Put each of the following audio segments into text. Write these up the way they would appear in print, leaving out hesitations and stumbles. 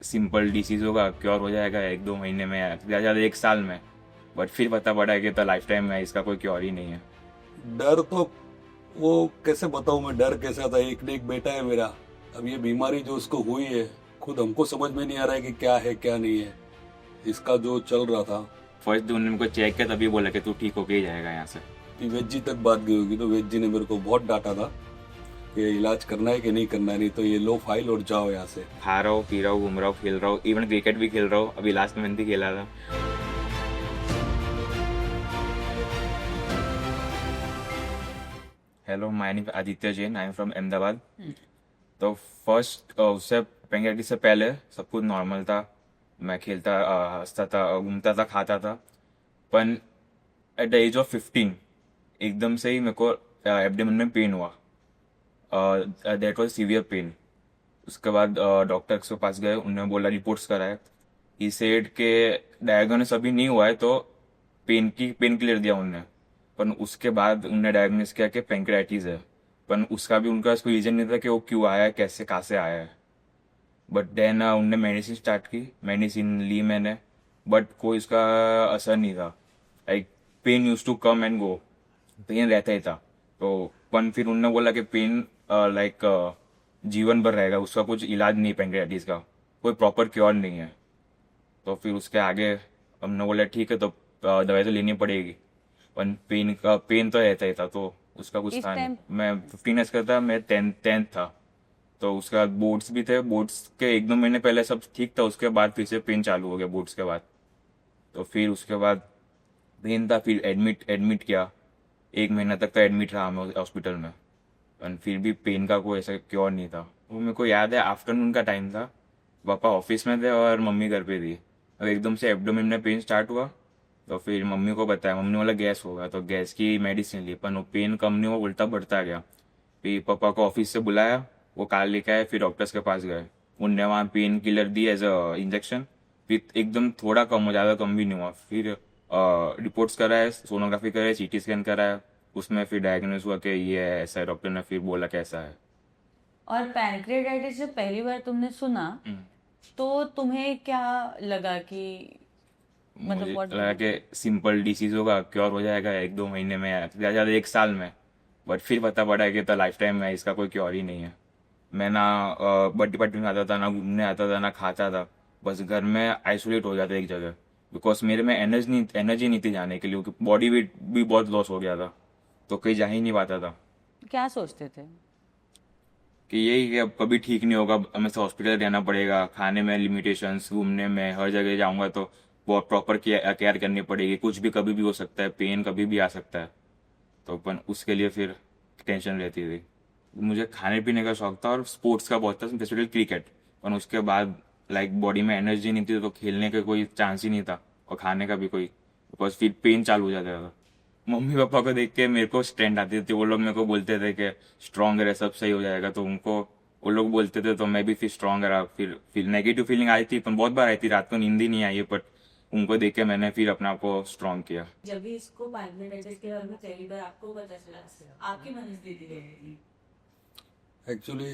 Simple disease होगा, cure हो जाएगा 1-2 महीने में, ज़्यादा ज़्यादा 1 साल में। बट फिर पता पड़ा है कि तो लाइफ टाइम में इसका कोई क्योर ही नहीं है। डर तो वो कैसे बताऊं मैं, डर कैसा था। एक ने एक बेटा है मेरा। अब ये बीमारी जो उसको हुई है, खुद हमको समझ में नहीं आ रहा है कि क्या है क्या नहीं है। इसका जो चल रहा था फर्स्ट दिन उन्होंने मेरे को चेक किया, तभी बोला कि तू ठीक होके ही जाएगा यहाँ से। कि वेद जी तक बात गई होगी, तो वेद जी ने मेरे को बहुत डांटा था कि इलाज करना है कि नहीं करना है, नहीं तो ये लो फाइल और जाओ यहाँ से। खा रहा हूँ, पी रहा हूँ, घूम रहा हूँ, खेल रहा हूँ, इवन क्रिकेट भी खेल रहा हूँ। अभी लास्ट मंथ ही खेला था। Hello, my name Aditya Jain, I am from Ahmedabad. तो फर्स्ट उससे पेंगेटिस से पहले सब कुछ नॉर्मल था। मैं खेलता, हंसता था, घूमता था, खाता था। पर एट द एज ऑफ 15 एकदम से ही मेरे को एब्डोमेन में पेन हुआ। That was severe pain. उसके बाद डॉक्टर के पास गए, उन्होंने बोला, रिपोर्ट्स कराए। ई सेड के डायग्नोस अभी नहीं हुआ है, तो पेन किलर दिया उन्होंने। पर उसके बाद उन्होंने डायग्नोस किया कि पेंक्रेटिस है। पर उसका भी उनका कोई रीजन नहीं था कि वो क्यों आया है, कैसे कहाँ से आया है। बट देन उनने मेडिसिन स्टार्ट की, मेडिसिन ली मैंने। बट कोई उसका असर नहीं था। Like pain use to come and go, pain रहता ही था। तो पर फिर उन्होंने बोला कि पेन लाइक जीवन भर रहेगा, उसका कुछ इलाज नहीं, पेंक्रेटिस का कोई प्रॉपर क्योर नहीं है। तो फिर उसके आगे हमने बोला ठीक है, तो दवाई तो लेनी पड़ेगी। पर पेन तो रहता ही था, तो उसका कुछ इस था नहीं। टाइम मैं 15 ईयर्स का था, मैं टेंथ था। तो उसका बोर्ड्स भी थे, बोर्ड्स के 1-2 महीने पहले सब ठीक था, उसके बाद फिर से पेन चालू हो गया बोर्ड्स के बाद। तो फिर उसके बाद पेन था, फिर एडमिट एडमिट किया। 1 महीना तक तो एडमिट रहा मैं हॉस्पिटल में। और फिर भी पेन का कोई ऐसा क्योर नहीं था। वो मेरे को याद है, आफ्टरनून का टाइम था। पापा ऑफिस में थे और मम्मी घर पे थी। और एकदम से एब्डोमेन में पेन स्टार्ट हुआ। तो फिर मम्मी को बताया, मम्मी बोला गैस होगा, तो गैस की मेडिसिन ली, पर वो पेन कम नहीं हुआ, उल्टा बढ़ता गया। फिर पापा को ऑफिस से बुलाया, वो कार लेके आए, फिर डॉक्टर्स के पास गए। उनने वहाँ पेन किलर दी एज अ इंजेक्शन। फिर एकदम थोड़ा कम हो, ज़्यादा कम भी नहीं हुआ। फिर रिपोर्ट्स कराए, सोनोग्राफी कराए, सीटी स्कैन कराया। उसमें फिर डायग्नोज हुआ कि ये है, ऐसा है। डॉक्टर ने फिर बोला कैसा है। और पैनक्रेटाइटिस जब पहली बार तुमने सुना तो तुम्हें क्या लगा कि मतलब मुझे व्हाट लगा कि सिंपल डिसीज होगा, क्योर हो जाएगा 1-2 महीने में, ज़्यादा ज़्यादा 1 साल में। बट फिर पता पड़ा है कि तो लाइफ टाइम में इसका कोई क्योर ही नहीं है। मैं ना बर्थडे पार्टी में आता था, ना घूमने आता था, ना खाता था। बस घर में आइसोलेट हो जाता एक जगह। बिकॉज मेरे में एनर्जी नहीं थी जाने के लिए, क्योंकि बॉडी वेट भी बहुत लॉस हो गया था। तो कहीं जा ही नहीं पाता था। क्या सोचते थे? कि यही कि अब कभी ठीक नहीं होगा, हमेशा हॉस्पिटल रहना पड़ेगा, खाने में लिमिटेशंस, घूमने में, हर जगह जाऊंगा तो बहुत प्रॉपर केयर करनी पड़ेगी, कुछ भी कभी भी हो सकता है, पेन कभी भी आ सकता है। तो अपन उसके लिए फिर टेंशन रहती थी। मुझे खाने पीने का शौक था और स्पोर्ट्स का बहुत था, स्पेशली क्रिकेट। पर उसके बाद लाइक बॉडी में एनर्जी नहीं थी, तो खेलने का कोई चांस ही नहीं था, और खाने का भी कोई, बिकॉज फिर पेन चालू हो जाता था। मम्मी पापा को देख के मेरे को स्ट्रेंथ आती थी। वो लोग मेरे को बोलते थे कि स्ट्रांग रहे, सब सही हो जाएगा। तो उनको वो लोग बोलते थे, तो मैं भी फिर स्ट्रांग रहा। फिर नेगेटिव फीलिंग आई थी, पर बहुत बार आई थी, रात को नींद ही नहीं आई है। बट उनको देख के मैंने फिर अपने आप को स्ट्रांग किया। जब भी इसको पैंक्रेटाइटिस के बारे में पहली बार आपको पता चला, आपकी मनस्थिति कैसी थी? एक्चुअली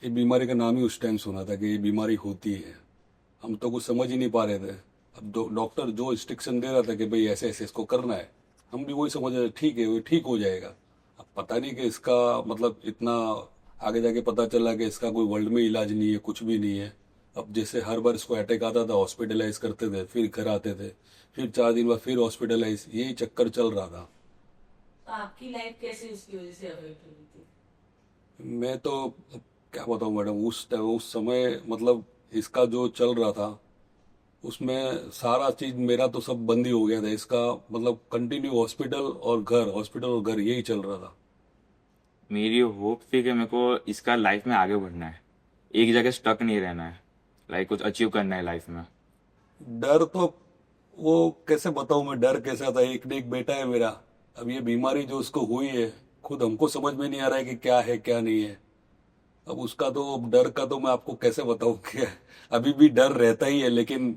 ये बीमारी का नाम ही उस टाइम सुना था कि ये बीमारी होती है। हम तो कुछ समझ ही नहीं पा रहे थे। अब डॉक्टर जो इंस्ट्रक्शन दे रहा था कि भाई ऐसे ऐसे इसको करना है, हम भी वही समझ रहे थे, ठीक है वो ठीक हो जाएगा। अब पता नहीं कि इसका मतलब इतना आगे जाके पता चला कि इसका कोई वर्ल्ड में इलाज नहीं है, कुछ भी नहीं है। अब जैसे हर बार इसको अटैक आता था, हॉस्पिटलाइज करते थे, फिर घर आते थे, फिर 4 दिन बाद फिर हॉस्पिटलाइज, यही चक्कर चल रहा था। तो आपकी लाइफ कैसे उसकी वजह से अफेक्ट हुई थी? मैं तो अब क्या बताऊं मैडम, उस समय मतलब इसका जो चल रहा था उसमें सारा चीज मेरा तो सब बंद ही हो गया था। इसका मतलब कंटिन्यू हॉस्पिटल और घर यही चल रहा था। मेरी होप थी कि मेरे को इसका लाइफ में आगे बढ़ना है, एक जगह स्टक नहीं रहना है, लाइक कुछ अचीव करना है लाइफ में। डर तो वो कैसे बताऊं मैं, डर कैसा था। एक ने एक बेटा है मेरा। अब ये बीमारी जो उसको हुई है, खुद हमको समझ में नहीं आ रहा है कि क्या है क्या नहीं है। अब उसका तो डर का तो मैं आपको कैसे बताऊं कि अभी भी डर रहता ही है, लेकिन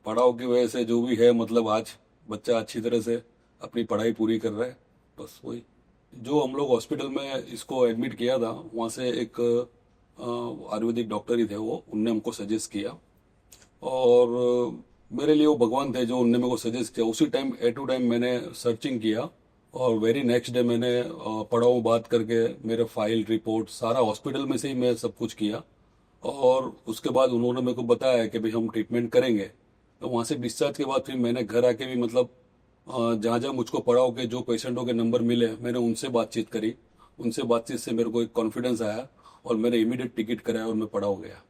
पढ़ाओ की वजह से जो भी है, मतलब आज बच्चा अच्छी तरह से अपनी पढ़ाई पूरी कर रहा है। बस वही, जो हम लोग हॉस्पिटल में इसको एडमिट किया था, वहाँ से एक आयुर्वेदिक डॉक्टर ही थे वो, उनने हमको सजेस्ट किया। और मेरे लिए वो भगवान थे जो उनने मेरे को सजेस्ट किया। उसी टाइम ए टू टाइम मैंने सर्चिंग किया और वेरी नेक्स्ट डे मैंने पड़ा हूँ बात करके मेरे फाइल रिपोर्ट सारा हॉस्पिटल में से ही मैं सब कुछ किया। और उसके बाद उन्होंने मेरे को बताया कि भाई हम ट्रीटमेंट करेंगे। तो वहाँ से डिस्चार्ज के बाद फिर मैंने घर आके भी मतलब जहाँ जहाँ मुझको पड़ाव के जो पेशेंटों के नंबर मिले मैंने उनसे बातचीत करी। उनसे बातचीत से मेरे को एक कॉन्फिडेंस आया और मैंने इमीडिएट टिकट कराया और मैं पड़ा हो गया।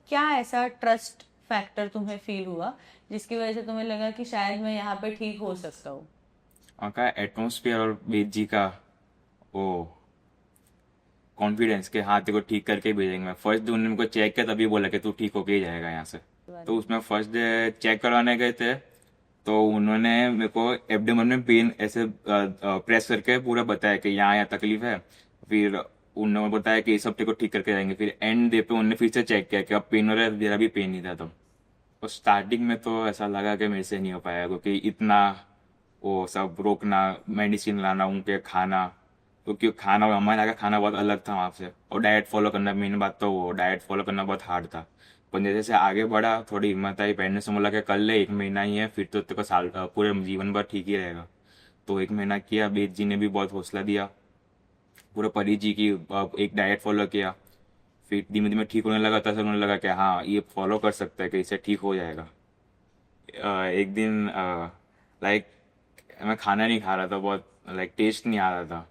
क्या ऐसा ट्रस्ट फैक्टर तुम्हें फील हुआ जिसकी वजह से तुम्हें लगा कि शायद मैं यहाँ पे ठीक हो सकता हूँ? वहाँ का एटमोसफियर और वेद जी का वो कॉन्फिडेंस के हाँ तेरे को ठीक करके भेजेंगे। फर्स्ट डे उन्होंने मेरे को चेक किया तभी बोला कि तू ठीक होके ही जाएगा यहाँ से। तो उसमें फर्स्ट डे चेक करवाने गए थे तो उन्होंने मेरे को एब्डोमेन में पेन ऐसे प्रेस करके पूरा बताया कि यहाँ यहाँ तकलीफ है। फिर उन्होंने बताया कि ये सब तेरे को ठीक करके जाएंगे। फिर एंड डे पे उन्होंने फिर से चेक किया कि अब पेन हो रहा है, मेरा भी पेन नहीं था तब। और स्टार्टिंग में तो ऐसा लगा कि मेरे से नहीं हो पाया क्योंकि इतना वो सब रोकना, मेडिसिन लाना, उनके खाना, क्योंकि खाना हमारे यहाँ का खाना बहुत अलग था वहाँ से। और डाइट फॉलो करना, मेन बात तो वो डाइट फॉलो करना बहुत हार्ड था। पर जैसे जैसे आगे बढ़ा थोड़ी हिम्मत आई, पहनने से बोला कि कर ले, 1 महीना ही है फिर तो तेरे को साल पूरे जीवन भर ठीक ही रहेगा। तो 1 महीना किया, वेद जी ने भी बहुत हौसला दिया, पूरे परी जी की एक डाइट फॉलो किया। फिर धीमे धीमे ठीक होने लगा, तब होने लगा कि हाँ ये फॉलो कर सकता है कि इससे ठीक हो जाएगा। एक दिन लाइक मैं खाना नहीं खा रहा था, बहुत लाइक टेस्ट नहीं आ रहा था।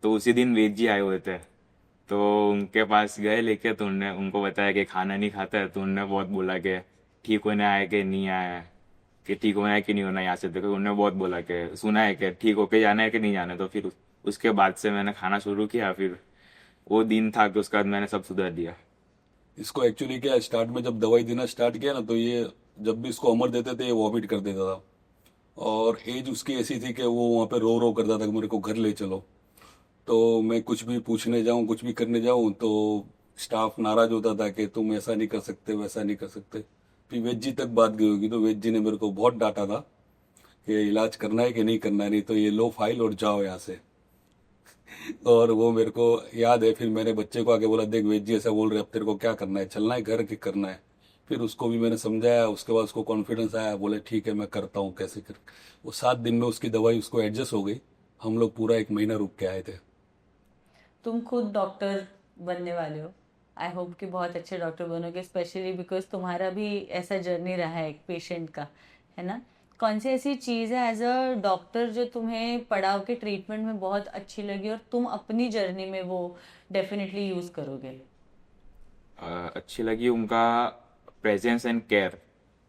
तो उसी दिन वेद जी आए हुए थे तो उनके पास गए लेके, तो उनने उनको बताया कि खाना नहीं खाता है। तो उनने बहुत बोला कि ठीक होने आया कि नहीं आया है, कि ठीक होना है कि नहीं होना यहाँ से। तो उन्होंने बहुत बोला कि सुना है कि ठीक होके जाना है कि नहीं जाना है। तो फिर उसके बाद से मैंने खाना शुरू किया। फिर वो दिन था कि उसके बाद मैंने सब सुधार दिया। इसको एक्चुअली क्या स्टार्ट में जब दवाई देना स्टार्ट किया ना तो ये जब भी इसको अमर देते थे ये वॉमिट कर देता था। और एज उसकी ऐसी थी कि वो वहाँ पे रो रो करता था कि मेरे को घर ले चलो। तो मैं कुछ भी पूछने जाऊँ कुछ भी करने जाऊँ तो स्टाफ नाराज होता था कि तुम ऐसा नहीं कर सकते वैसा नहीं कर सकते। फिर वेद जी तक बात गई होगी तो वेद जी ने मेरे को बहुत डांटा था कि इलाज करना है कि नहीं करना है, नहीं तो ये लो फाइल और जाओ यहाँ से। और वो मेरे को याद है। फिर मैंने बच्चे को आके बोला देख वेद जी ऐसा बोल रहे अब तेरे को क्या करना है, चलना है घर के करना है। फिर उसको भी मैंने समझाया, उसके बाद उसको कॉन्फिडेंस आया, बोले ठीक है मैं करता हूँ कैसे कर। वो 7 दिन में उसकी दवाई उसको एडजस्ट हो गई। हम लोग पूरा 1 महीना रुक के आए थे। तुम खुद डॉक्टर बनने वाले हो, आई होप कि बहुत अच्छे डॉक्टर बनोगे, स्पेशली बिकॉज तुम्हारा भी ऐसा जर्नी रहा है एक पेशेंट का, है ना? कौन सी ऐसी चीज़ है एज अ डॉक्टर जो तुम्हें पड़ाव के ट्रीटमेंट में बहुत अच्छी लगी और तुम अपनी जर्नी में वो डेफिनेटली यूज़ करोगे? अच्छी लगी उनका प्रेजेंस एंड केयर।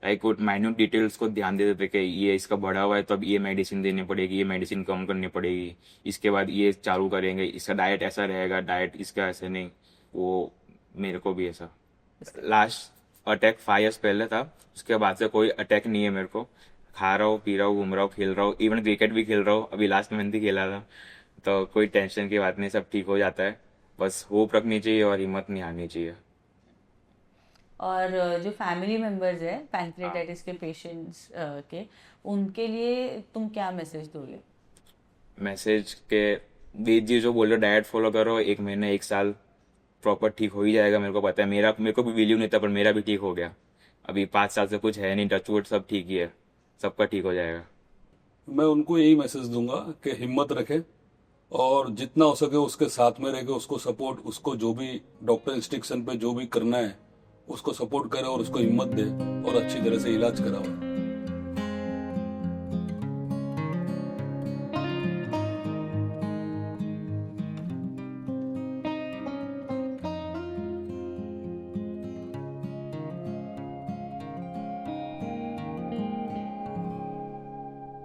लाइक वो माइन्यूट डिटेल्स को ध्यान देते थे कि ये इसका बढ़ा हुआ है तो अब ये मेडिसिन देनी पड़ेगी, ये मेडिसिन कम करनी पड़ेगी, इसके बाद ये चालू करेंगे, इसका डाइट ऐसा रहेगा, डाइट इसका ऐसे नहीं। वो मेरे को भी ऐसा लास्ट अटैक 5 years पहले था, उसके बाद से कोई अटैक नहीं है मेरे को। खा रहा हूँ, पी रहा हूँ, घूम रहा हूँ, खेल रहा हूँ, इवन क्रिकेट भी खेल रहा हूँ। अभी लास्ट में भी खेला था। तो कोई टेंशन की बात नहीं, सब ठीक हो जाता है। बस होप रखनी चाहिए और हिम्मत नहीं हारनी चाहिए। और जो फैमिली मेंबर्स है पैंक्रियाटाइटिस के पेशेंट्स के, उनके लिए तुम क्या मैसेज दोगे? मैसेज के वेद जी जो बोल रहे डाइट फॉलो करो, 1 महीना 1 साल प्रॉपर ठीक हो ही जाएगा। मेरे को पता है, मेरे को भी बिलीव नहीं था पर मेरा भी ठीक हो गया। अभी 5 साल से कुछ है नहीं, टचवुड सब ठीक ही है, सबका ठीक हो जाएगा। मैं उनको यही मैसेज दूंगा कि हिम्मत रखे और जितना हो सके उसके साथ में रह के उसको सपोर्ट, उसको जो भी डॉक्टर इंस्ट्रक्शन पे जो भी करना है उसको सपोर्ट करे और उसको हिम्मत दे और अच्छी तरह से इलाज कराओ।